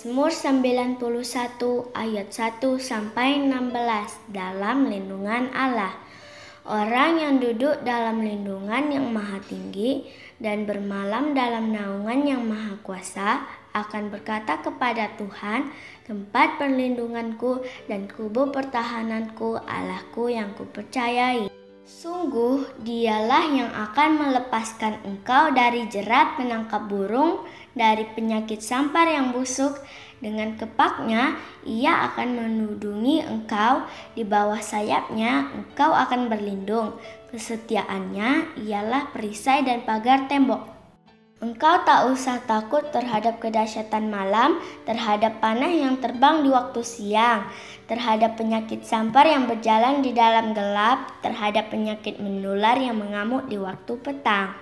Mazmur 91 ayat 1-16 dalam lindungan Allah. Orang yang duduk dalam lindungan yang maha tinggi dan bermalam dalam naungan yang maha kuasa akan berkata kepada Tuhan, tempat perlindunganku dan kubu pertahananku, Allahku yang kupercayai. Sungguh dialah yang akan melepaskan engkau dari jerat penangkap burung, dari penyakit sampar yang busuk. Dengan kepaknya ia akan menudungi engkau, di bawah sayapnya engkau akan berlindung. Kesetiaannya ialah perisai dan pagar tembok. Engkau tak usah takut terhadap kedahsyatan malam, terhadap panah yang terbang di waktu siang, terhadap penyakit sampar yang berjalan di dalam gelap, terhadap penyakit menular yang mengamuk di waktu petang.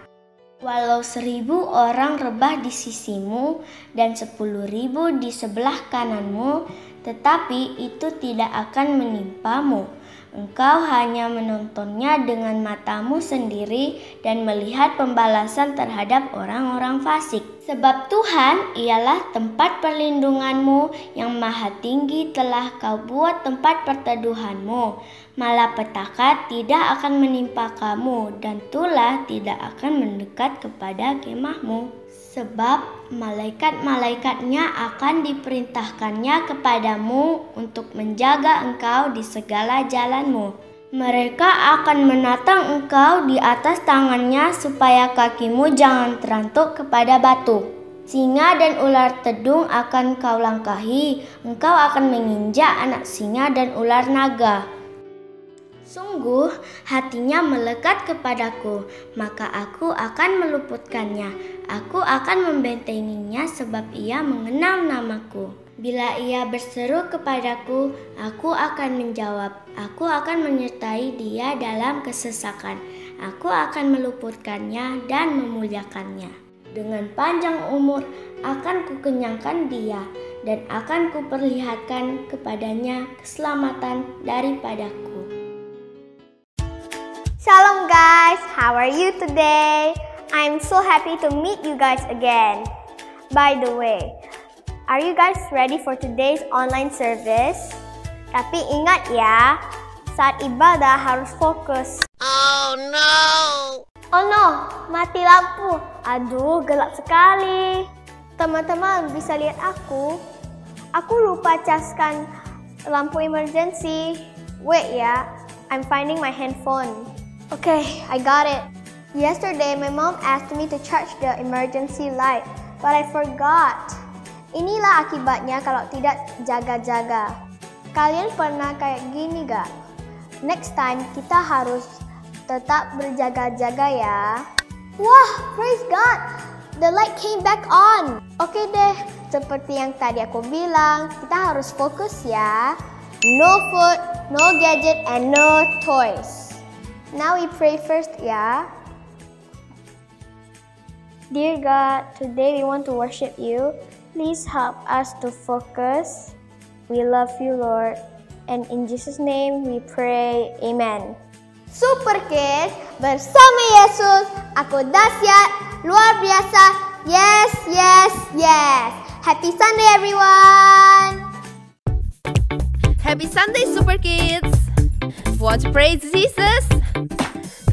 Walau 1000 orang rebah di sisimu dan 10.000 di sebelah kananmu, tetapi itu tidak akan menimpamu. Engkau hanya menontonnya dengan matamu sendiri dan melihat pembalasan terhadap orang-orang fasik. Sebab Tuhan ialah tempat perlindunganmu, yang maha tinggi telah kau buat tempat perteduhanmu. Malapetaka tidak akan menimpa kamu, dan tulah tidak akan mendekat kepada kemahmu. Sebab malaikat-malaikatnya akan diperintahkannya kepadamu untuk menjaga engkau di segala jalanmu. Mereka akan menatang engkau di atas tangannya supaya kakimu jangan terantuk kepada batu. Singa dan ular tedung akan kau langkahi, engkau akan menginjak anak singa dan ular naga. Sungguh hatinya melekat kepadaku, maka aku akan meluputkannya. Aku akan membentenginya sebab ia mengenal namaku. Bila ia berseru kepadaku, aku akan menjawab. Aku akan menyertai dia dalam kesesakan. Aku akan meluputkannya dan memuliakannya. Dengan panjang umur akan kukenyangkan dia, dan akan kuperlihatkan kepadanya keselamatan daripadaku. Shalom guys, how are you today? I'm so happy to meet you guys again. By the way, are you guys ready for today's online service? Tapi ingat ya, saat ibadah harus fokus. Oh no! Oh no, mati lampu. Aduh, gelap sekali. Teman-teman bisa lihat aku? Aku lupa caskan lampu emergency. Wait ya, I'm finding my handphone. Okay, I got it. Yesterday, my mom asked me to charge the emergency light, but I forgot. Inilah akibatnya kalau tidak jaga-jaga. Kalian pernah kayak gini gak? Next time, kita harus tetap berjaga-jaga ya. Wah, praise God! The light came back on. Oke deh, seperti yang tadi aku bilang, kita harus fokus ya. No food, no gadget, and no toys. Now we pray first, ya. Dear God, today we want to worship you. Please help us to focus. We love you, Lord. And in Jesus' name we pray, Amen. Super Kids, bersama Yesus, aku dahsyat, luar biasa. Yes, yes, yes. Happy Sunday, everyone. Happy Sunday, Super Kids! Want to praise Jesus?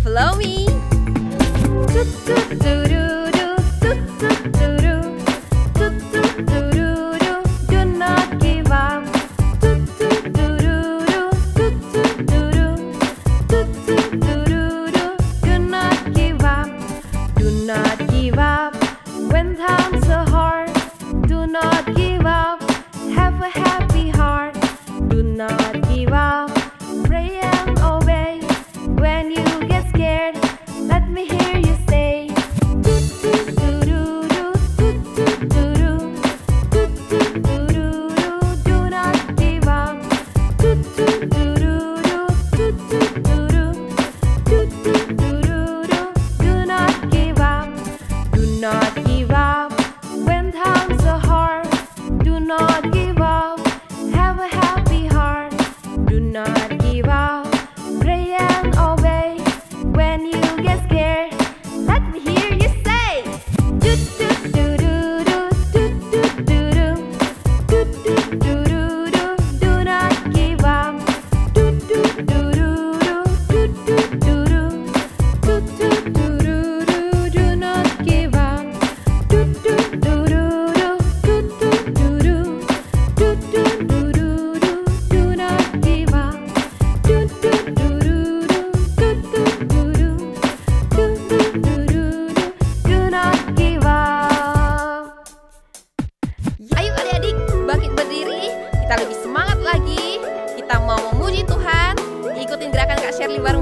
Follow me! Do not give up. Do not give up. Do not give up when times are hard. Do not give up. Have a happy heart. Do not give up. Pray and obey. When you get scared, let me hear you say, do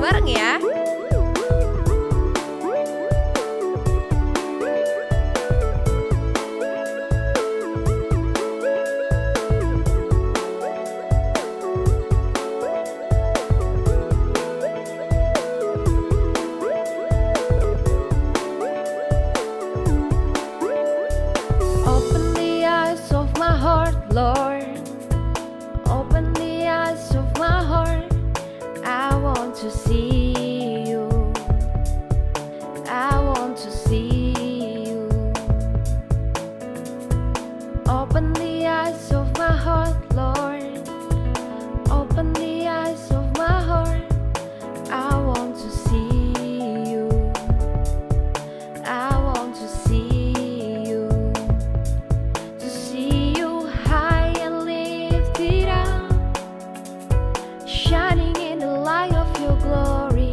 bareng-bareng ya. Open the eyes of my heart, Lord. Open the eyes of my heart. I want to see you. I want to see you. Open the eyes of my heart, Lord. Open the eyes of my heart. I want to see you. I want to see you. To see you high and lifted up, shining in the light of your glory.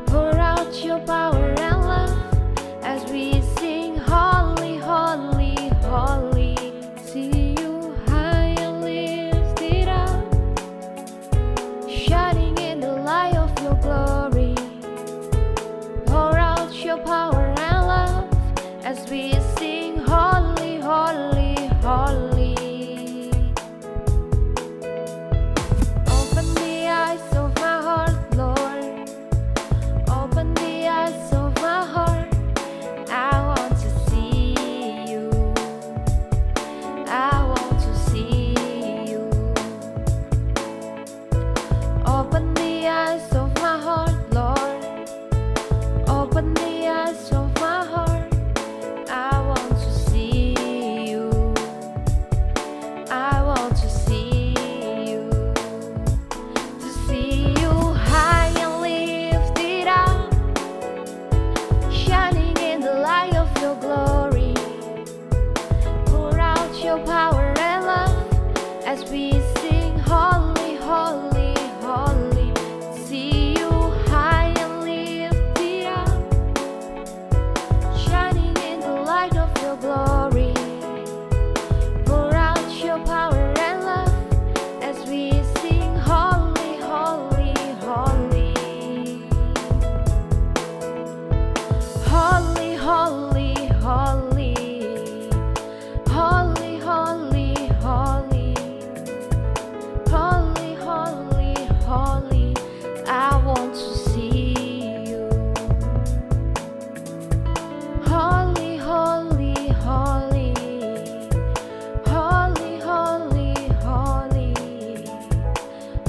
Pour out your power and love as we sing holy, holy, holy. See you high and lifted up, shining in the light of your glory. Pour out your power and love as we sing holy, holy, holy. Open the eyes of my heart, Lord. Open the eyes of my heart. I want to see you. I want to see you. Open the eyes of my heart, Lord. Open the eyes of my heart. I want to see you. I want to see you. To see you high and lifted up, shining in the light of your glory. Pour out your power and love as we sing holy, holy, holy. See you high and lifted up, shining in the light of your glory. Pour out your power and love as we sing holy, holy, holy. Holy, holy, holy. Holy, holy, holy. Holy, holy, holy. I want to see you. Holy, holy, holy. Holy, holy, holy.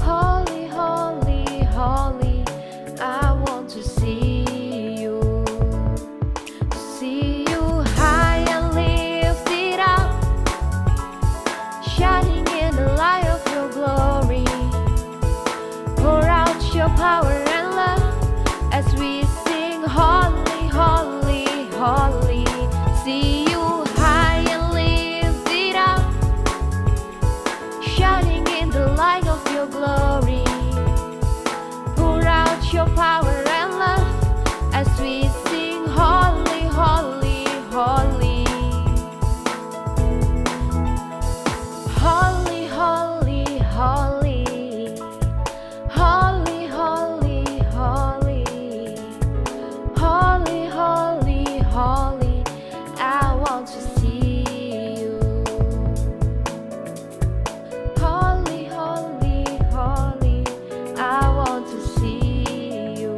Holy, holy, holy. I want to see you. To see you high and lifted up, shining in the light of your glory. Pour out your power and love as we sing holy, holy, holy. See you high and lifted up, shining in the light of your glory. Pour out your power and love as we sing holy, holy, holy. Holy, holy, holy. Holy, holy, holy. Holy, holy, holy. I want to see you. Holy, holy, holy. I want to see you.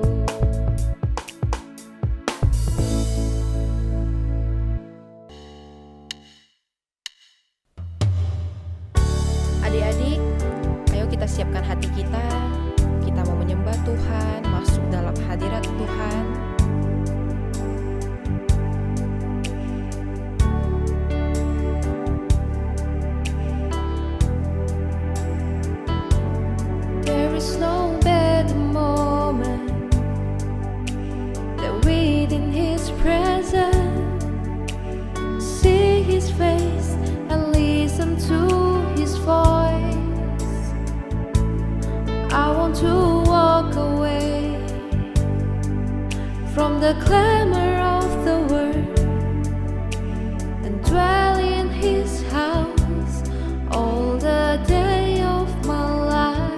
Adik-adik, ayo kita siapkan hati kita. Kita mau menyembah Tuhan, masuk dalam hadirat Tuhan. There is no better moment than within His presence. See His face and listen to His voice. I want to walk away from the clamor of the world and dwell in His house all the day of my life.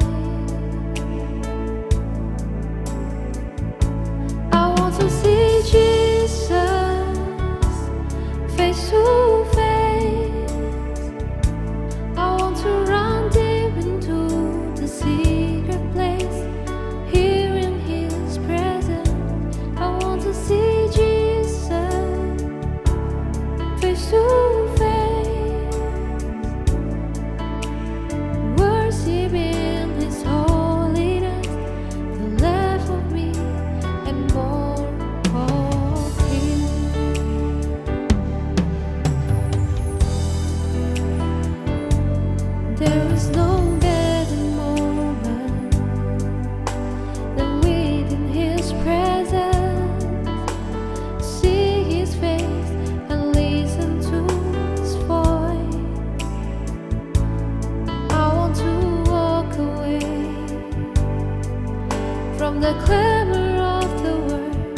from the clamor of the world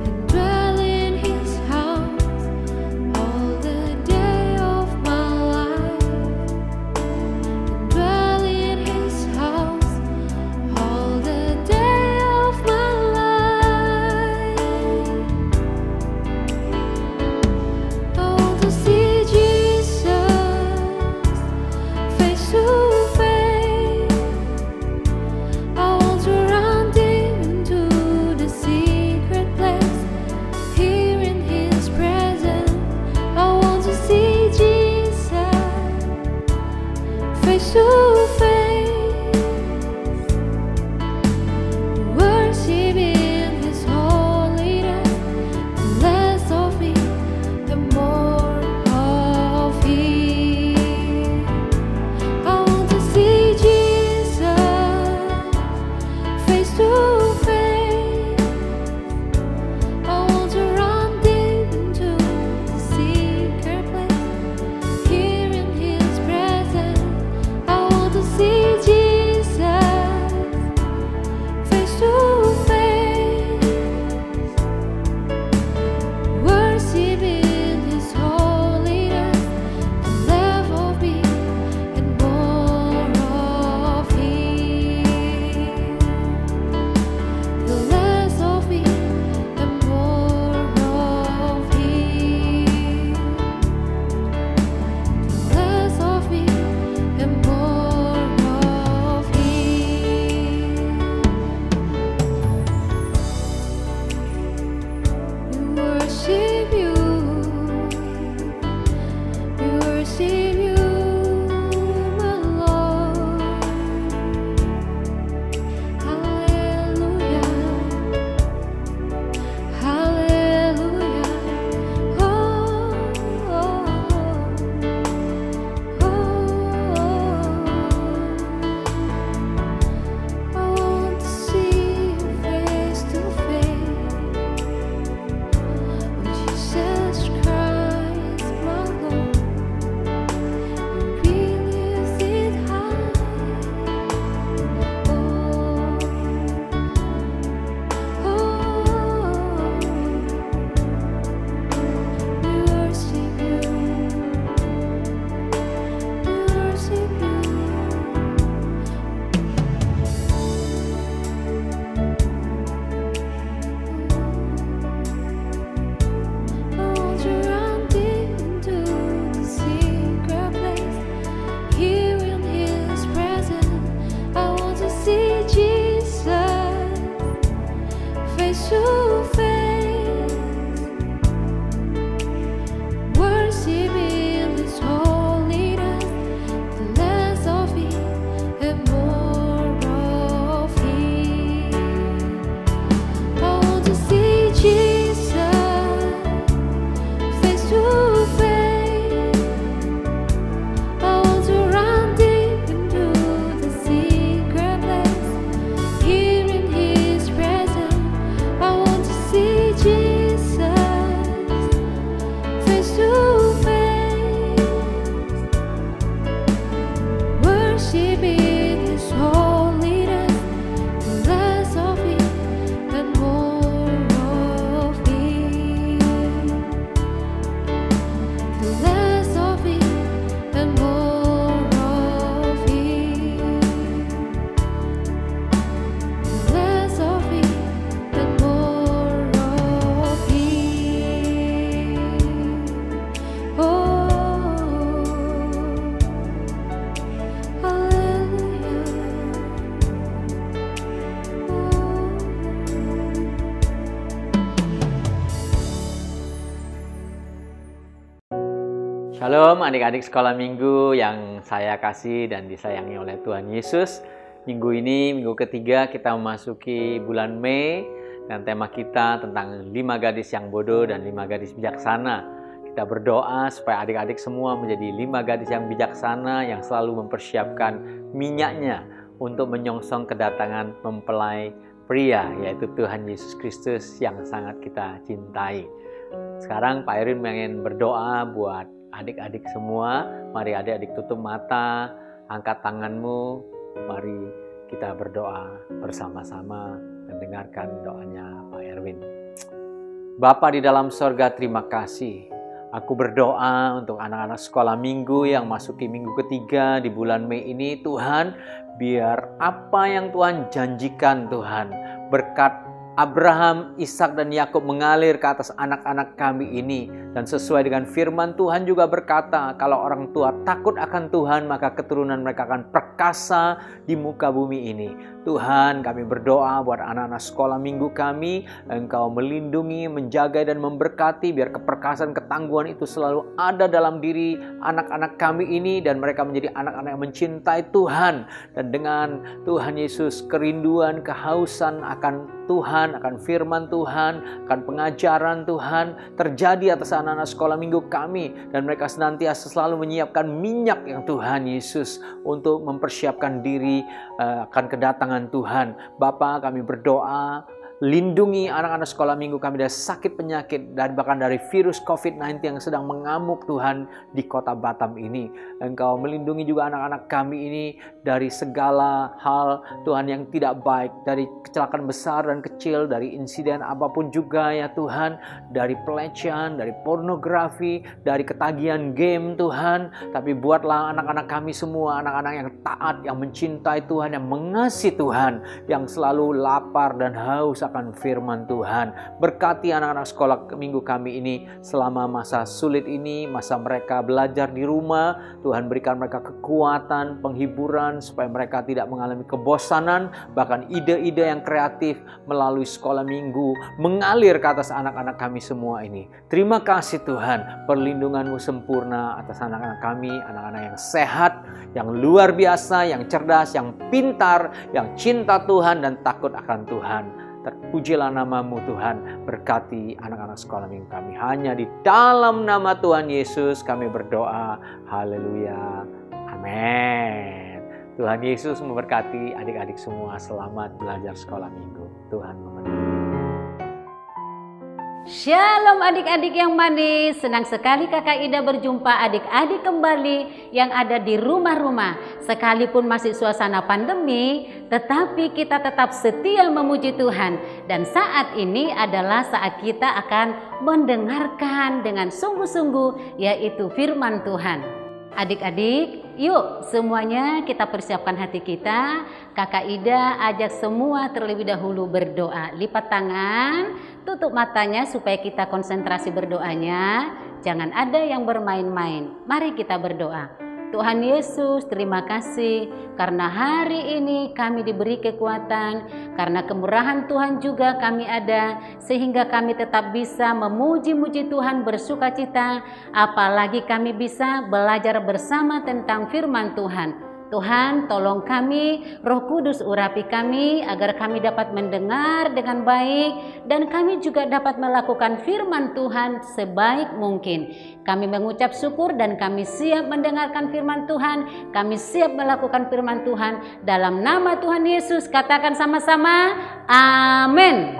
and dwell in His house all the day of my life, and dwell in His house all the day of my life. I want to see Jesus face to face. I want to run deep into the secret place, here in His presence. I want to see Jesus face to face, worship in His holiness, less of me and more of Him. I want to see Jesus face to face. I want to run deep into the secret place, here in His presence. I want to see Jesus face to face, worship in His holiness, love of me and more of Him, the less of me and more of Him, the less of me and more of Him. We worship You, we worship You, my Lord. Hallelujah, hallelujah. Oh, oh, oh, oh. I want to see You face to face, Jesus Christ, my Lord. You really sit high. Oh, oh, we worship You, we worship You. I want to run deep into the secret place, here in His presence. I want to see Jesus face to face, worship in His holiness, the less of me and more of Him. I want to see Jesus face to face. I want to run deep into the secret place, here in His presence. I want to see Jesus face to face, worship in His holiness, the less of me and more of Him, the less of me and more of Him, the less of me and more of Him. Oh, hallelujah. Shalom adik-adik sekolah minggu yang saya kasih dan disayangi oleh Tuhan Yesus. Minggu ini, minggu ketiga, kita memasuki bulan Mei dan tema kita tentang 5 gadis yang bodoh dan 5 gadis bijaksana. Kita berdoa supaya adik-adik semua menjadi 5 gadis yang bijaksana yang selalu mempersiapkan minyaknya untuk menyongsong kedatangan mempelai pria, yaitu Tuhan Yesus Kristus yang sangat kita cintai. Sekarang Pak Erwin pengen berdoa buat adik-adik semua. Mari adik-adik tutup mata, angkat tanganmu, mari kita berdoa bersama-sama mendengarkan doanya Pak Erwin. Bapa di dalam sorga, terima kasih. Aku berdoa untuk anak-anak sekolah minggu yang masuki minggu ketiga di bulan Mei ini, Tuhan, biar apa yang Tuhan janjikan, Tuhan, berkat Abraham, Ishak dan Yakub mengalir ke atas anak-anak kami ini. Dan sesuai dengan firman Tuhan juga berkata, kalau orang tua takut akan Tuhan, maka keturunan mereka akan perkasa di muka bumi ini. Tuhan, kami berdoa buat anak-anak sekolah minggu kami, Engkau melindungi, menjaga dan memberkati, biar keperkasaan, ketangguhan itu selalu ada dalam diri anak-anak kami ini, dan mereka menjadi anak-anak yang mencintai Tuhan. Dan dengan Tuhan Yesus, kerinduan, kehausan akan Tuhan, akan firman Tuhan, akan pengajaran Tuhan terjadi atas anak-anak sekolah minggu kami, dan mereka senantiasa selalu menyiapkan minyak yang Tuhan Yesus untuk mempersiapkan diri akan kedatangan Tuhan. Bapa, kami berdoa, lindungi anak-anak sekolah minggu kami dari sakit penyakit, dan bahkan dari virus COVID-19 yang sedang mengamuk Tuhan di kota Batam ini. Engkau melindungi juga anak-anak kami ini dari segala hal Tuhan yang tidak baik, dari kecelakaan besar dan kecil, dari insiden apapun juga ya Tuhan, dari pelecehan, dari pornografi, dari ketagihan game Tuhan. Tapi buatlah anak-anak kami semua anak-anak yang taat, yang mencintai Tuhan, yang mengasihi Tuhan, yang selalu lapar dan haus akan firman Tuhan. Berkati anak-anak sekolah minggu kami ini selama masa sulit ini, masa mereka belajar di rumah. Tuhan, berikan mereka kekuatan, penghiburan, supaya mereka tidak mengalami kebosanan, bahkan ide-ide yang kreatif melalui sekolah minggu mengalir ke atas anak-anak kami semua ini. Terima kasih Tuhan, perlindungan-Mu sempurna atas anak-anak kami, anak-anak yang sehat, yang luar biasa, yang cerdas, yang pintar, yang cinta Tuhan dan takut akan Tuhan. Terpujilah nama-Mu Tuhan, berkati anak-anak sekolah minggu kami. Hanya di dalam nama Tuhan Yesus kami berdoa. Haleluya. Amin. Tuhan Yesus memberkati adik-adik semua. Selamat belajar sekolah minggu. Tuhan memberkati. Shalom adik-adik yang manis, senang sekali Kakak Ida berjumpa adik-adik kembali yang ada di rumah-rumah. Sekalipun masih suasana pandemi, tetapi kita tetap setia memuji Tuhan. Dan saat ini adalah saat kita akan mendengarkan dengan sungguh-sungguh, yaitu firman Tuhan. Adik-adik, yuk semuanya kita persiapkan hati kita. Kakak Ida ajak semua terlebih dahulu berdoa. Lipat tangan, tutup matanya supaya kita konsentrasi berdoanya. Jangan ada yang bermain-main. Mari kita berdoa. Tuhan Yesus, terima kasih karena hari ini kami diberi kekuatan, karena kemurahan Tuhan juga kami ada, sehingga kami tetap bisa memuji-muji Tuhan, bersukacita, apalagi kami bisa belajar bersama tentang firman Tuhan. Tuhan, tolong kami, Roh Kudus urapi kami agar kami dapat mendengar dengan baik dan kami juga dapat melakukan firman Tuhan sebaik mungkin. Kami mengucap syukur dan kami siap mendengarkan firman Tuhan, kami siap melakukan firman Tuhan. Dalam nama Tuhan Yesus katakan sama-sama, amin.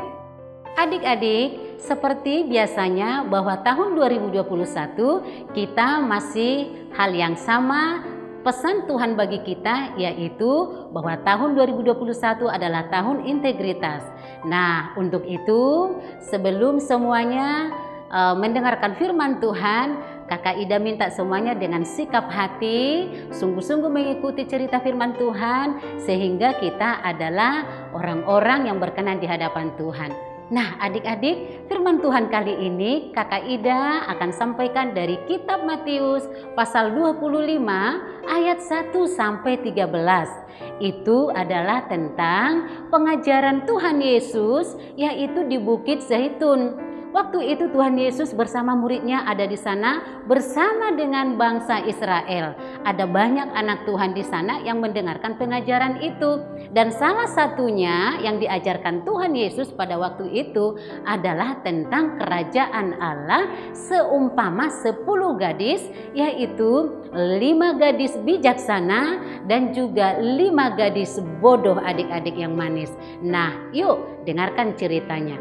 Adik-adik, seperti biasanya bahwa tahun 2021 kita masih hal yang sama. Pesan Tuhan bagi kita yaitu bahwa tahun 2021 adalah tahun integritas. Nah, untuk itu sebelum semuanya mendengarkan firman Tuhan, Kakak Ida minta semuanya dengan sikap hati sungguh-sungguh mengikuti cerita firman Tuhan sehingga kita adalah orang-orang yang berkenan di hadapan Tuhan. Nah adik-adik, firman Tuhan kali ini Kakak Ida akan sampaikan dari kitab Matius pasal 25 ayat 1 sampai 13. Itu adalah tentang pengajaran Tuhan Yesus yaitu di Bukit Zaitun. Waktu itu Tuhan Yesus bersama muridnya ada di sana bersama dengan bangsa Israel. Ada banyak anak Tuhan di sana yang mendengarkan pengajaran itu. Dan salah satunya yang diajarkan Tuhan Yesus pada waktu itu adalah tentang kerajaan Allah seumpama 10 gadis, yaitu 5 gadis bijaksana dan juga 5 gadis bodoh adik-adik yang manis. Nah yuk dengarkan ceritanya.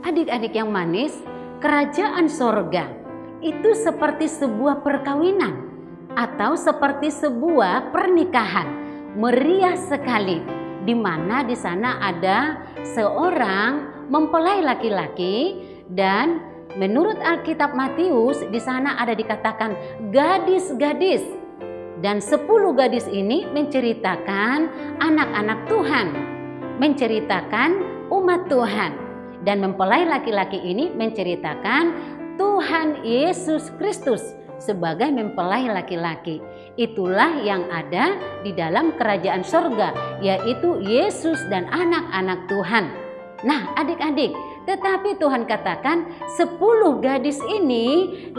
Adik-adik yang manis, kerajaan sorga itu seperti sebuah perkawinan atau seperti sebuah pernikahan. meriah sekali, di mana di sana ada seorang mempelai laki-laki, dan menurut Alkitab Matius di sana ada dikatakan gadis-gadis, dan 10 gadis ini menceritakan anak-anak Tuhan, menceritakan umat Tuhan, dan mempelai laki-laki ini menceritakan Tuhan Yesus Kristus sebagai mempelai laki-laki. Itulah yang ada di dalam kerajaan sorga, yaitu Yesus dan anak-anak Tuhan. Nah adik-adik, tetapi Tuhan katakan 10 gadis ini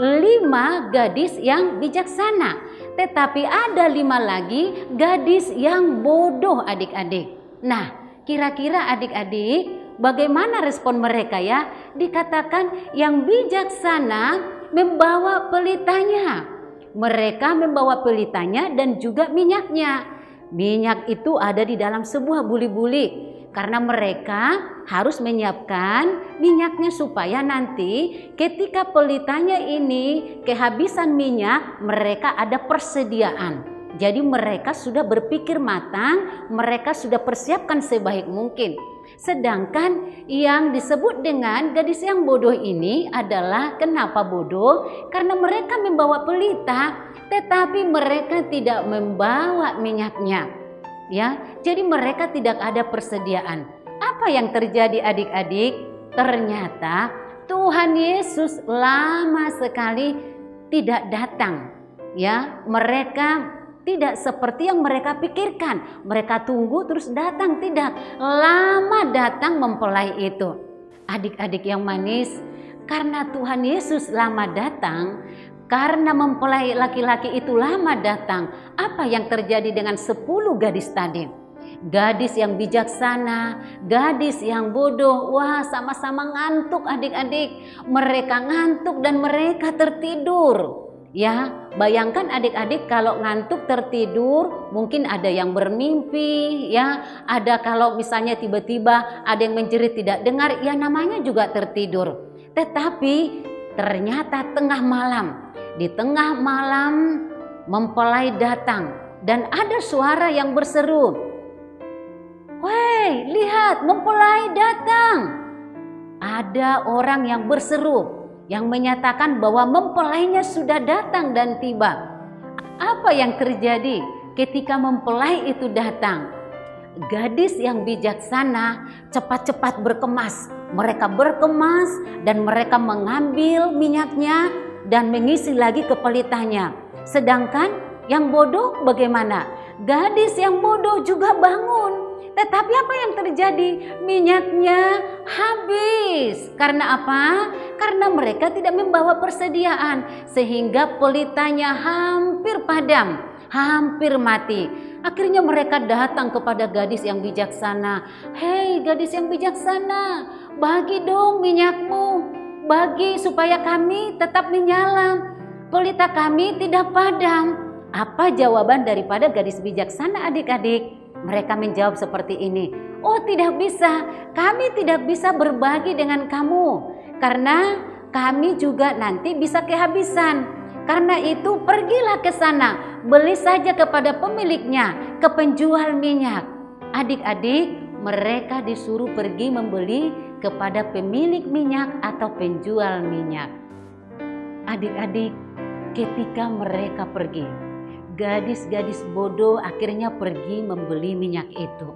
5 gadis yang bijaksana, tetapi ada 5 lagi gadis yang bodoh adik-adik. Nah kira-kira adik-adik bagaimana respon mereka ya? Dikatakan yang bijaksana membawa pelitanya. Mereka membawa pelitanya dan juga minyaknya. Minyak itu ada di dalam sebuah buli-buli, karena mereka harus menyiapkan minyaknya supaya nanti ketika pelitanya ini kehabisan minyak, mereka ada persediaan. Jadi mereka sudah berpikir matang, mereka sudah persiapkan sebaik mungkin. Sedangkan yang disebut dengan gadis yang bodoh ini adalah kenapa bodoh? Karena mereka membawa pelita, tetapi mereka tidak membawa minyaknya. Ya, jadi mereka tidak ada persediaan. Apa yang terjadi adik-adik? Ternyata Tuhan Yesus lama sekali tidak datang. Ya, mereka tidak seperti yang mereka pikirkan. Mereka tunggu terus datang, tidak. Lama datang mempelai itu. Adik-adik yang manis, karena Tuhan Yesus lama datang, karena mempelai laki-laki itu lama datang, apa yang terjadi dengan 10 gadis tadi? Gadis yang bijaksana, gadis yang bodoh, wah sama-sama ngantuk adik-adik. Mereka ngantuk dan mereka tertidur. Ya, bayangkan adik-adik kalau ngantuk tertidur, mungkin ada yang bermimpi, ya, ada kalau misalnya tiba-tiba ada yang menjerit tidak dengar, ya namanya juga tertidur. Tetapi ternyata tengah malam, di tengah malam mempelai datang dan ada suara yang berseru, "Woi, lihat mempelai datang." Ada orang yang berseru, yang menyatakan bahwa mempelainya sudah datang dan tiba. Apa yang terjadi ketika mempelai itu datang? Gadis yang bijaksana cepat-cepat berkemas. Mereka berkemas dan mereka mengambil minyaknya dan mengisi lagi ke pelitanya. Sedangkan yang bodoh bagaimana? Gadis yang bodoh juga bangun. Tetapi apa yang terjadi? Minyaknya habis. Karena apa? Karena mereka tidak membawa persediaan, sehingga pelitanya hampir padam, hampir mati. Akhirnya mereka datang kepada gadis yang bijaksana. "Hei gadis yang bijaksana, bagi dong minyakmu. Bagi supaya kami tetap menyala. Pelita kami tidak padam." Apa jawaban daripada gadis bijaksana adik-adik? Mereka menjawab seperti ini, "Oh tidak bisa, kami tidak bisa berbagi dengan kamu. Karena kami juga nanti bisa kehabisan. Karena itu pergilah ke sana, beli saja kepada pemiliknya, ke penjual minyak." Adik-adik, mereka disuruh pergi membeli kepada pemilik minyak atau penjual minyak. Adik-adik, ketika mereka pergi, gadis-gadis bodoh akhirnya pergi membeli minyak itu.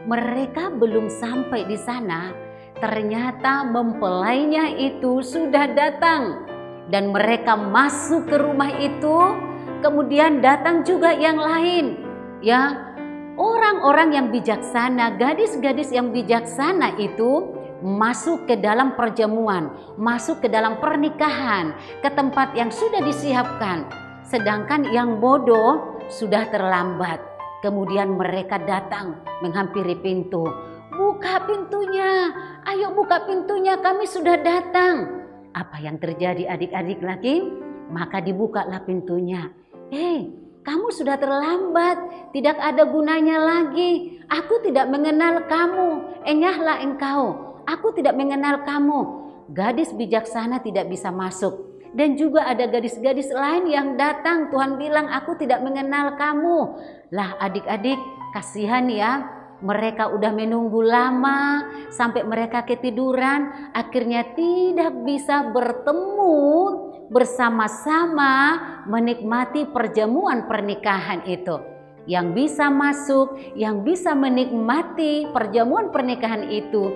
Mereka belum sampai di sana, ternyata mempelainya itu sudah datang. Dan mereka masuk ke rumah itu, kemudian datang juga yang lain. Ya, orang-orang yang bijaksana, gadis-gadis yang bijaksana itu masuk ke dalam perjamuan, masuk ke dalam pernikahan, ke tempat yang sudah disiapkan. Sedangkan yang bodoh sudah terlambat. Kemudian mereka datang menghampiri pintu. "Buka pintunya, ayo buka pintunya, kami sudah datang." Apa yang terjadi adik-adik lagi? Maka dibukalah pintunya. Kamu sudah terlambat, tidak ada gunanya lagi. Aku tidak mengenal kamu, enyahlah engkau. Aku tidak mengenal kamu. Gadis bijaksana tidak bisa masuk. Dan juga ada gadis-gadis lain yang datang, Tuhan bilang, aku tidak mengenal kamu. Lah adik-adik, kasihan ya, mereka udah menunggu lama sampai mereka ketiduran, akhirnya tidak bisa bertemu bersama-sama menikmati perjamuan pernikahan itu. Yang bisa masuk, yang bisa menikmati perjamuan pernikahan itu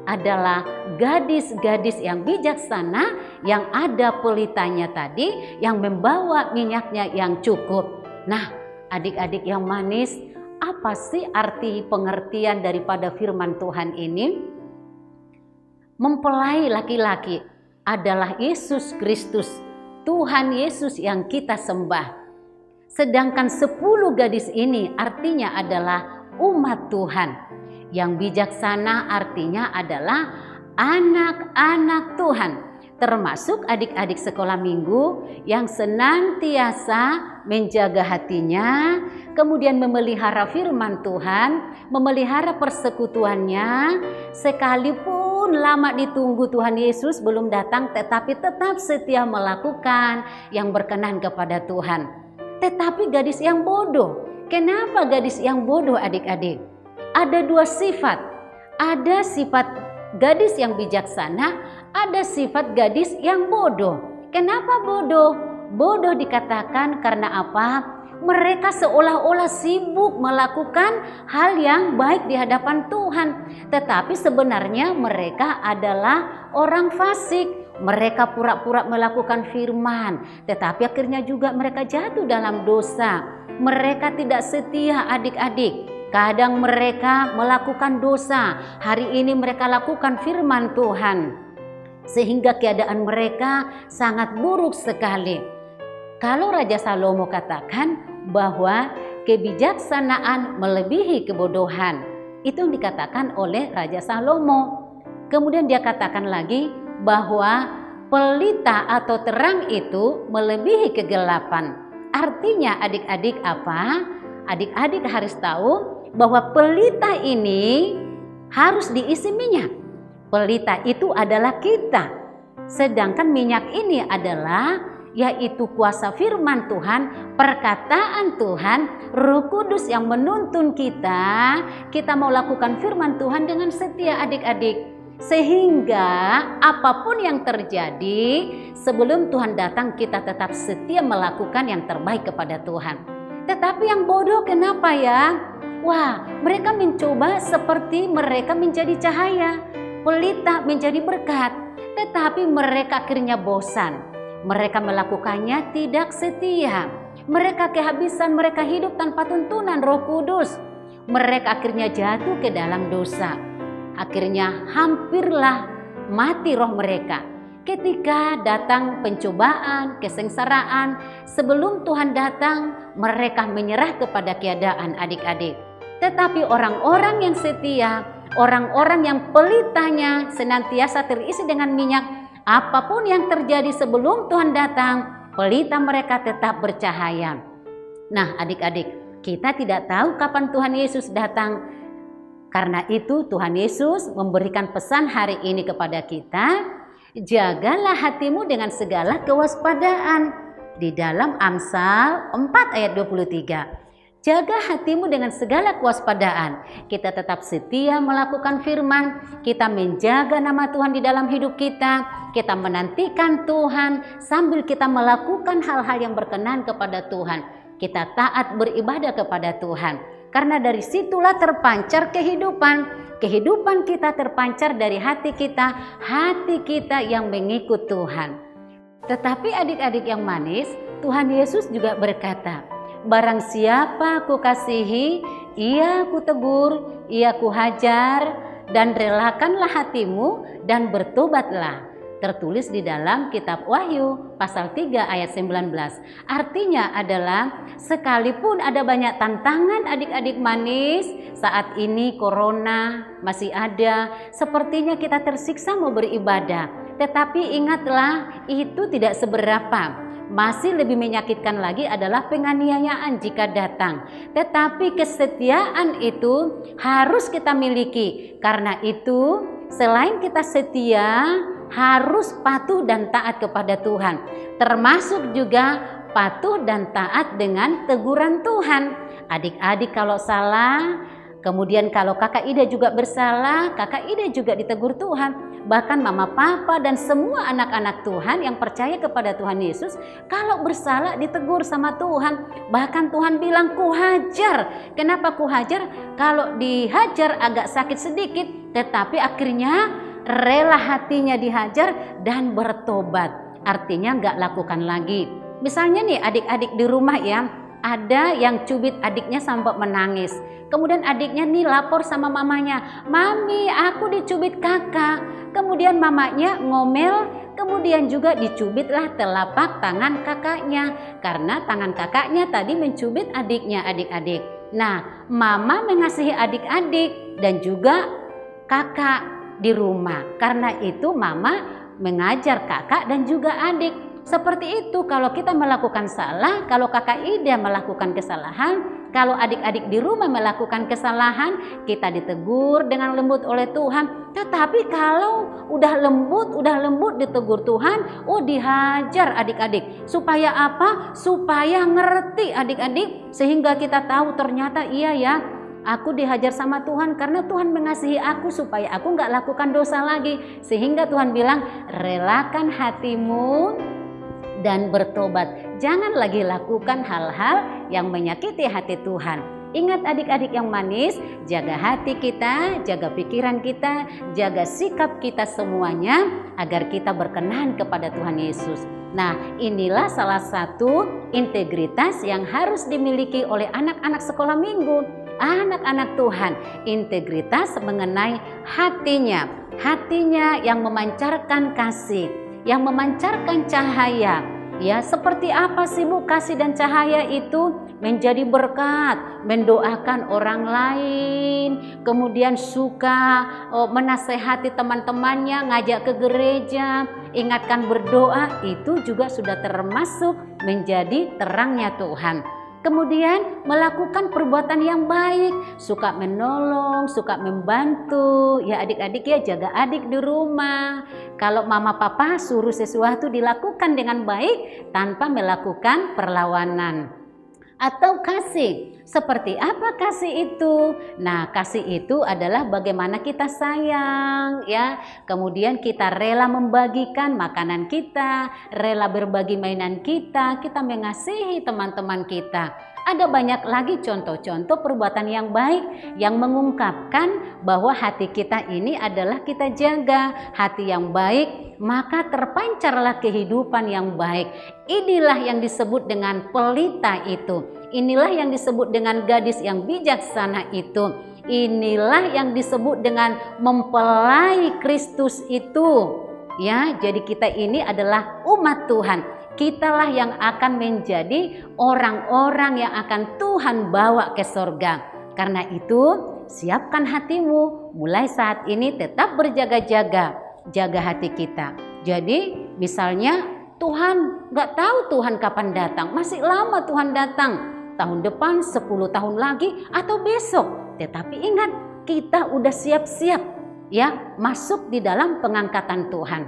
adalah gadis-gadis yang bijaksana, yang ada pelitanya tadi, yang membawa minyaknya yang cukup. Nah, adik-adik yang manis, apa sih arti pengertian daripada firman Tuhan ini? Mempelai laki-laki adalah Yesus Kristus, Tuhan Yesus yang kita sembah. Sedangkan 10 gadis ini artinya adalah umat Tuhan. Yang bijaksana artinya adalah anak-anak Tuhan, termasuk adik-adik sekolah minggu yang senantiasa menjaga hatinya, kemudian memelihara firman Tuhan, memelihara persekutuannya, sekalipun lama ditunggu Tuhan Yesus belum datang, tetapi tetap setia melakukan yang berkenan kepada Tuhan. Tetapi gadis yang bodoh, kenapa gadis yang bodoh adik-adik? Ada 2 sifat, ada sifat gadis yang bijaksana, ada sifat gadis yang bodoh. Kenapa bodoh? Bodoh dikatakan karena apa? Mereka seolah-olah sibuk melakukan hal yang baik di hadapan Tuhan, tetapi sebenarnya mereka adalah orang fasik. Mereka pura-pura melakukan firman, tetapi akhirnya juga mereka jatuh dalam dosa. Mereka tidak setia adik-adik. Kadang mereka melakukan dosa, hari ini mereka lakukan firman Tuhan, sehingga keadaan mereka sangat buruk sekali. Kalau Raja Salomo katakan bahwa kebijaksanaan melebihi kebodohan, itu yang dikatakan oleh Raja Salomo. Kemudian dia katakan lagi bahwa pelita atau terang itu melebihi kegelapan. Artinya adik-adik apa? Adik-adik harus tahu bahwa pelita ini harus diisi minyak. Pelita itu adalah kita. Sedangkan minyak ini adalah yaitu kuasa firman Tuhan, perkataan Tuhan, Roh Kudus yang menuntun kita mau lakukan firman Tuhan dengan setia adik-adik. Sehingga apapun yang terjadi sebelum Tuhan datang, kita tetap setia melakukan yang terbaik kepada Tuhan. Tetapi yang bodoh kenapa ya? Wah, mereka mencoba seperti mereka menjadi cahaya, pelita menjadi berkat, tetapi mereka akhirnya bosan. Mereka melakukannya tidak setia. Mereka kehabisan, mereka hidup tanpa tuntunan Roh Kudus. Mereka akhirnya jatuh ke dalam dosa. Akhirnya hampirlah mati roh mereka. Ketika datang pencobaan, kesengsaraan, sebelum Tuhan datang, mereka menyerah kepada keadaan adik-adik. Tetapi orang-orang yang setia, orang-orang yang pelitanya senantiasa terisi dengan minyak, apapun yang terjadi sebelum Tuhan datang, pelita mereka tetap bercahaya. Nah adik-adik, kita tidak tahu kapan Tuhan Yesus datang. Karena itu Tuhan Yesus memberikan pesan hari ini kepada kita, jagalah hatimu dengan segala kewaspadaan. Di dalam Amsal 4 ayat 23. Jaga hatimu dengan segala kewaspadaan. Kita tetap setia melakukan firman, kita menjaga nama Tuhan di dalam hidup kita menantikan Tuhan sambil kita melakukan hal-hal yang berkenan kepada Tuhan. Kita taat beribadah kepada Tuhan. Karena dari situlah terpancar kehidupan kita terpancar dari hati kita yang mengikut Tuhan. Tetapi adik-adik yang manis, Tuhan Yesus juga berkata, barang siapa kukasihi, ia kutegur, ia kuhajar, dan relakanlah hatimu dan bertobatlah. Tertulis di dalam kitab Wahyu pasal 3 ayat 19. Artinya adalah sekalipun ada banyak tantangan adik-adik manis, saat ini corona masih ada, sepertinya kita tersiksa mau beribadah. Tetapi ingatlah, itu tidak seberapa. Masih lebih menyakitkan lagi adalah penganiayaan jika datang. Tetapi kesetiaan itu harus kita miliki. Karena itu selain kita setia, harus patuh dan taat kepada Tuhan. termasuk juga patuh dan taat dengan teguran Tuhan. Adik-adik kalau salah, kemudian kalau kakak Ida juga bersalah, kakak Ida juga ditegur Tuhan. Bahkan mama papa dan semua anak-anak Tuhan yang percaya kepada Tuhan Yesus, kalau bersalah ditegur sama Tuhan. Bahkan Tuhan bilang, kuhajar. Kenapa kuhajar? Kalau dihajar agak sakit sedikit, tetapi akhirnya rela hatinya dihajar dan bertobat. Artinya gak lakukan lagi. Misalnya nih adik-adik di rumah ya, ada yang cubit adiknya sampai menangis. Kemudian adiknya nih lapor sama mamanya, "Mami, aku dicubit kakak." Kemudian mamanya ngomel, kemudian juga dicubitlah telapak tangan kakaknya. Karena tangan kakaknya tadi mencubit adiknya, adik-adik. Nah, mama mengasihi adik-adik dan juga kakak di rumah. Karena itu mama mengajar kakak dan juga adik. Seperti itu kalau kita melakukan salah, kalau kakak Ida melakukan kesalahan, kalau adik-adik di rumah melakukan kesalahan, kita ditegur dengan lembut oleh Tuhan. Tetapi kalau udah lembut ditegur Tuhan, dihajar adik-adik. Supaya apa? Supaya ngerti adik-adik, sehingga kita tahu ternyata iya ya, aku dihajar sama Tuhan karena Tuhan mengasihi aku supaya aku nggak lakukan dosa lagi. Sehingga Tuhan bilang, relakan hatimu dan bertobat. Jangan lagi lakukan hal-hal yang menyakiti hati Tuhan. Ingat adik-adik yang manis, jaga hati kita, jaga pikiran kita, jaga sikap kita semuanya agar kita berkenan kepada Tuhan Yesus. Nah, inilah salah satu integritas yang harus dimiliki oleh anak-anak sekolah minggu, anak-anak Tuhan. Integritas mengenai hatinya yang memancarkan kasih, yang memancarkan cahaya. Ya, seperti apa sih Bu kasih dan cahaya itu? Menjadi berkat, mendoakan orang lain, kemudian suka menasehati teman-temannya, ngajak ke gereja, ingatkan berdoa, itu juga sudah termasuk menjadi terangnya Tuhan. Kemudian melakukan perbuatan yang baik, suka menolong, suka membantu. Ya adik-adik ya, jaga adik di rumah. Kalau mama papa suruh sesuatu dilakukan dengan baik tanpa melakukan perlawanan. Atau kasih, seperti apa kasih itu? Nah, kasih itu adalah bagaimana kita sayang ya. Kemudian kita rela membagikan makanan kita, rela berbagi mainan kita mengasihi teman-teman kita. Ada banyak lagi contoh-contoh perbuatan yang baik yang mengungkapkan bahwa hati kita ini adalah kita jaga. Hati yang baik, maka terpancarlah kehidupan yang baik. Inilah yang disebut dengan pelita itu. Inilah yang disebut dengan gadis yang bijaksana itu. Inilah yang disebut dengan mempelai Kristus itu. Ya, jadi kita ini adalah umat Tuhan. Kitalah yang akan menjadi orang-orang yang akan Tuhan bawa ke sorga. Karena itu, siapkan hatimu. Mulai saat ini tetap berjaga-jaga. Jaga hati kita. Jadi, misalnya Tuhan gak tahu Tuhan kapan datang. Masih lama Tuhan datang. Tahun depan, 10 tahun lagi, atau besok. Tetapi ingat, kita udah siap-siap ya masuk di dalam pengangkatan Tuhan.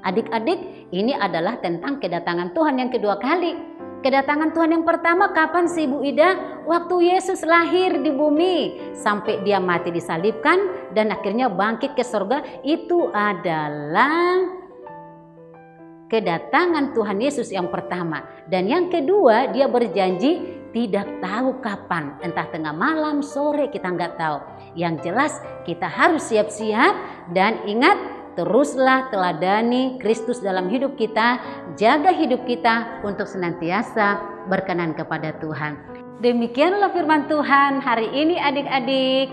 Adik-adik, ini adalah tentang kedatangan Tuhan yang kedua kali. Kedatangan Tuhan yang pertama kapan sih Bu Ida? Waktu Yesus lahir di bumi sampai dia mati disalibkan dan akhirnya bangkit ke surga. Itu adalah kedatangan Tuhan Yesus yang pertama. Dan yang kedua, dia berjanji tidak tahu kapan, entah tengah malam, sore, kita nggak tahu. Yang jelas kita harus siap-siap dan ingat, teruslah teladani Kristus dalam hidup kita, jaga hidup kita untuk senantiasa berkenan kepada Tuhan. Demikianlah firman Tuhan hari ini adik-adik.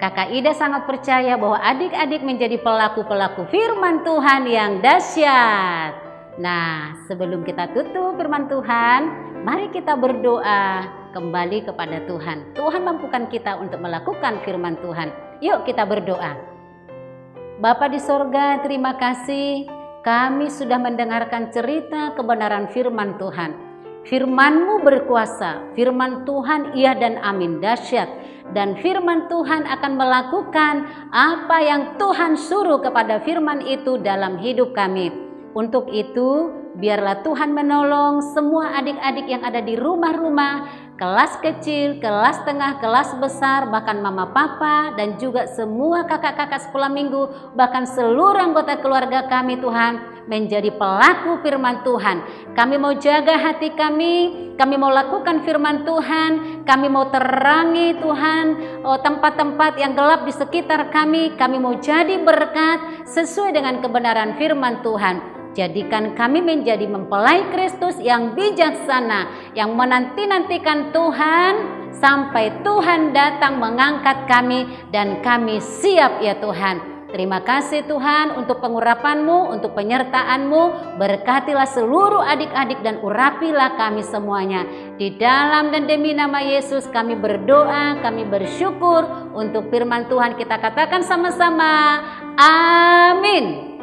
Kakak Ida sangat percaya bahwa adik-adik menjadi pelaku-pelaku firman Tuhan yang dahsyat. Nah, sebelum kita tutup firman Tuhan, mari kita berdoa kembali kepada Tuhan. Tuhan mampukan kita untuk melakukan firman Tuhan. Yuk kita berdoa. Bapa di sorga, terima kasih kami sudah mendengarkan cerita kebenaran firman Tuhan. Firman-Mu berkuasa, firman Tuhan iya dan amin, dahsyat. Dan firman Tuhan akan melakukan apa yang Tuhan suruh kepada firman itu dalam hidup kami. Untuk itu biarlah Tuhan menolong semua adik-adik yang ada di rumah-rumah, kelas kecil, kelas tengah, kelas besar, bahkan mama papa dan juga semua kakak-kakak sekolah minggu, bahkan seluruh anggota keluarga kami Tuhan, menjadi pelaku firman Tuhan. Kami mau jaga hati kami mau lakukan firman Tuhan, kami mau terangi Tuhan tempat-tempat yang gelap di sekitar kami mau jadi berkat sesuai dengan kebenaran firman Tuhan. Jadikan kami menjadi mempelai Kristus yang bijaksana, yang menanti-nantikan Tuhan sampai Tuhan datang mengangkat kami dan kami siap ya Tuhan. Terima kasih Tuhan untuk pengurapan-Mu, untuk penyertaan-Mu. Berkatilah seluruh adik-adik dan urapilah kami semuanya. Di dalam dan demi nama Yesus kami berdoa, kami bersyukur untuk firman Tuhan. Kita katakan sama-sama, amin.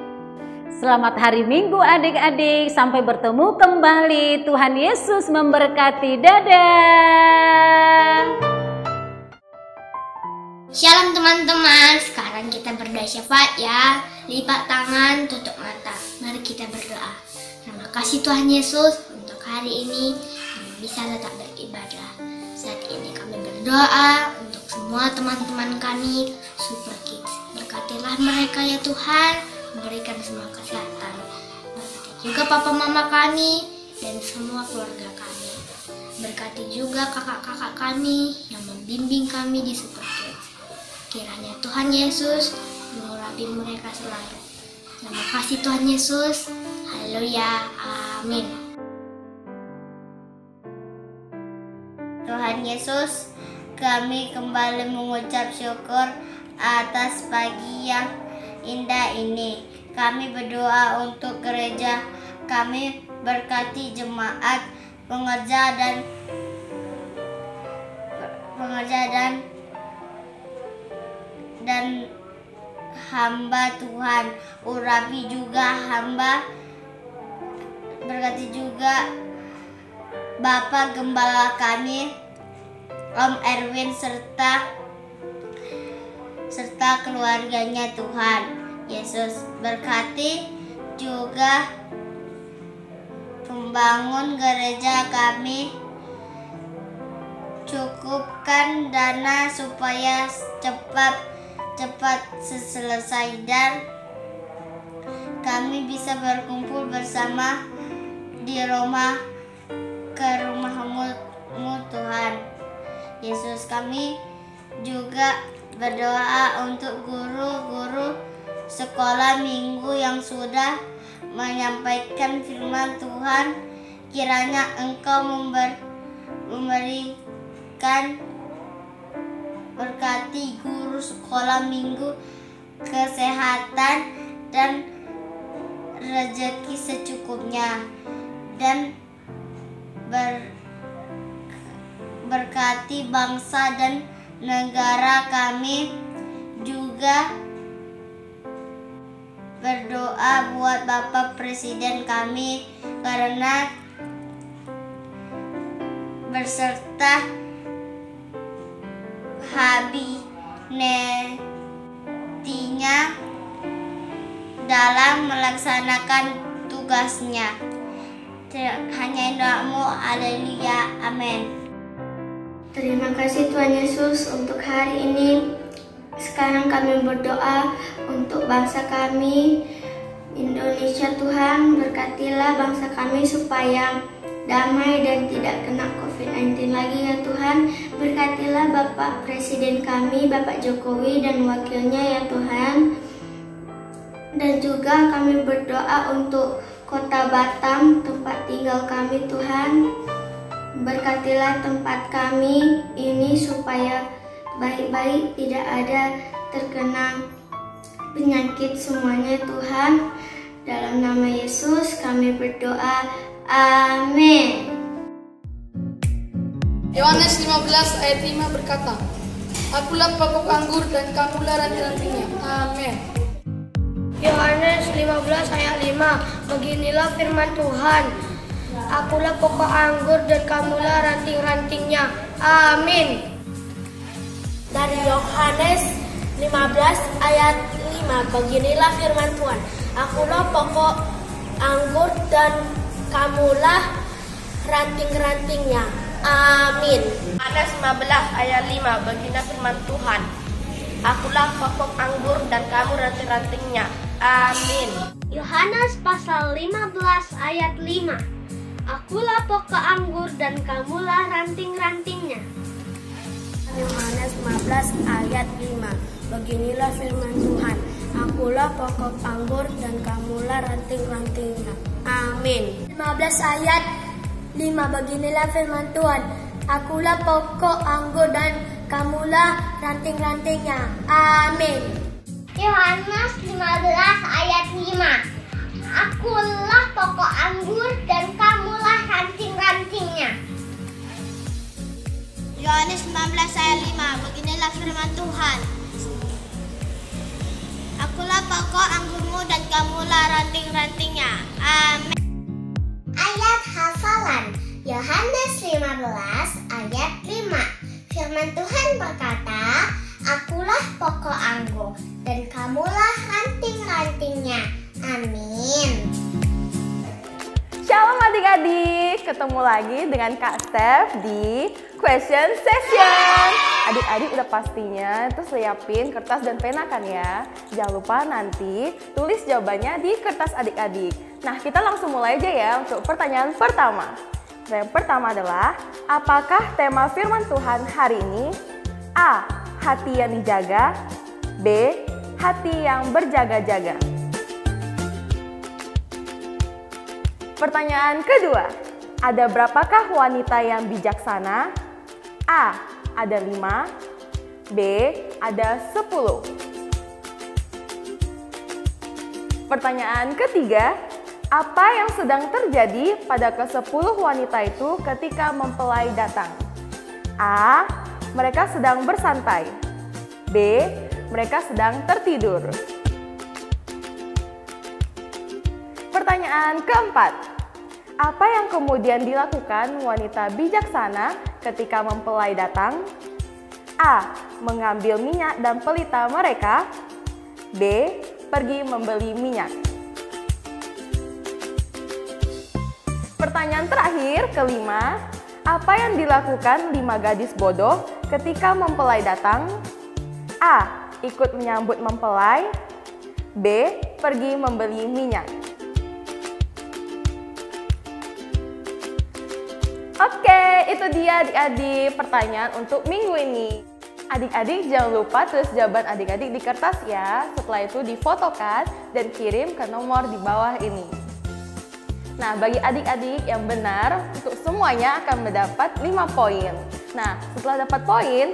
Selamat hari Minggu adik-adik, sampai bertemu kembali. Tuhan Yesus memberkati, dadah. Shalom teman-teman, sekarang kita berdoa syafaat ya. Lipat tangan, tutup mata. Mari kita berdoa. Terima kasih Tuhan Yesus untuk hari ini kami bisa tetap beribadah. Saat ini kami berdoa untuk semua teman-teman kami Super Kids. Berkatilah mereka ya Tuhan, memberikan semua kesehatan. Berkati juga papa mama kami dan semua keluarga kami. Berkati juga kakak-kakak kami yang membimbing kami di Super Kids. Kiranya Tuhan Yesus mengurapi mereka selalu. Terima kasih Tuhan Yesus. Haleluya. Amin. Tuhan Yesus, kami kembali mengucap syukur atas pagi yang indah ini. Kami berdoa untuk gereja kami, berkati jemaat, pengerja dan hamba Tuhan. Urapi juga hamba, berkati juga Bapak Gembala kami, Om Erwin serta keluarganya Tuhan Yesus. Berkati juga pembangun gereja kami, cukupkan dana supaya cepat selesai dan kami bisa berkumpul bersama di rumahmu Tuhan Yesus. Kami juga berdoa untuk guru-guru sekolah minggu yang sudah menyampaikan firman Tuhan. Kiranya Engkau memberikan berkati guru sekolah minggu kesehatan dan rezeki secukupnya, dan berkati bangsa dan negara kami. Juga berdoa buat Bapak Presiden kami, karena berserta kabinetnya dalam melaksanakan tugasnya. Hanya doamu, haleluya, amin. Terima kasih Tuhan Yesus untuk hari ini. Sekarang kami berdoa untuk bangsa kami, Indonesia. Tuhan, berkatilah bangsa kami supaya damai dan tidak kena COVID-19 lagi ya Tuhan. Berkatilah Bapak Presiden kami, Bapak Jokowi dan wakilnya ya Tuhan. Dan juga kami berdoa untuk Kota Batam, tempat tinggal kami Tuhan. Berkatilah tempat kami ini supaya baik-baik, tidak ada terkena penyakit semuanya Tuhan. Dalam nama Yesus kami berdoa. Amin. Yohanes 15 ayat 5 berkata, Akulah pokok anggur dan kamulah ranting-rantingnya. Amin. Yohanes 15 ayat 5, beginilah firman Tuhan, Akulah pokok anggur dan kamulah ranting-rantingnya. Amin. Dari Yohanes 15 ayat 5, beginilah firman Tuhan, Akulah pokok anggur dan kamulah ranting-rantingnya. Amin. Yohanes 15 ayat 5, baginda firman Tuhan. Akulah pokok anggur dan kamu ranting-rantingnya. Amin. Yohanes pasal 15 ayat 5. Akulah pokok anggur dan kamulah ranting-rantingnya. Yohanes 15 ayat 5. Beginilah firman Tuhan. Akulah pokok anggur dan kamulah ranting-rantingnya. Amin. 15 ayat 5. Beginilah firman Tuhan. Akulah pokok anggur dan kamulah ranting-rantingnya. Amin. Yohanes 15 ayat 5. Akulah pokok anggur dan kamulah ranting-rantingnya. Yohanes 19 ayat 5. Beginilah firman Tuhan. Akulah pokok anggurmu dan kamulah ranting-rantingnya. Amin. Ayat hafalan Yohanes 15 ayat 5. Firman Tuhan berkata, akulah pokok anggur dan kamulah ranting-rantingnya. Amin. Shalom adik-adik, ketemu lagi dengan Kak Steph di Question Session. Adik-adik udah pastinya terus siapin kertas dan pena kan ya. Jangan lupa nanti tulis jawabannya di kertas adik-adik. Nah, kita langsung mulai aja ya untuk pertanyaan pertama. Yang pertama adalah, apakah tema firman Tuhan hari ini? A. Hati yang dijaga. B. Hati yang berjaga-jaga. Pertanyaan kedua, ada berapakah wanita yang bijaksana? A. Ada 5. B. Ada 10. Pertanyaan ketiga, apa yang sedang terjadi pada ke-10 wanita itu ketika mempelai datang? A. Mereka sedang bersantai. B. Mereka sedang tertidur. Pertanyaan keempat, apa yang kemudian dilakukan wanita bijaksana ketika mempelai datang? A. Mengambil minyak dan pelita mereka. B. Pergi membeli minyak. Pertanyaan terakhir, kelima, apa yang dilakukan 5 gadis bodoh ketika mempelai datang? A. Ikut menyambut mempelai. B. Pergi membeli minyak. Oke, itu dia adik-adik pertanyaan untuk minggu ini. Adik-adik jangan lupa tulis jawaban adik-adik di kertas ya. Setelah itu difotokan dan kirim ke nomor di bawah ini. Nah, bagi adik-adik yang benar, untuk semuanya akan mendapat 5 poin. Nah, setelah dapat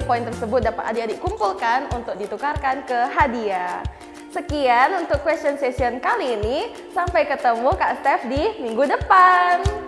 poin tersebut dapat adik-adik kumpulkan untuk ditukarkan ke hadiah. Sekian untuk question session kali ini. Sampai ketemu Kak Steph di minggu depan.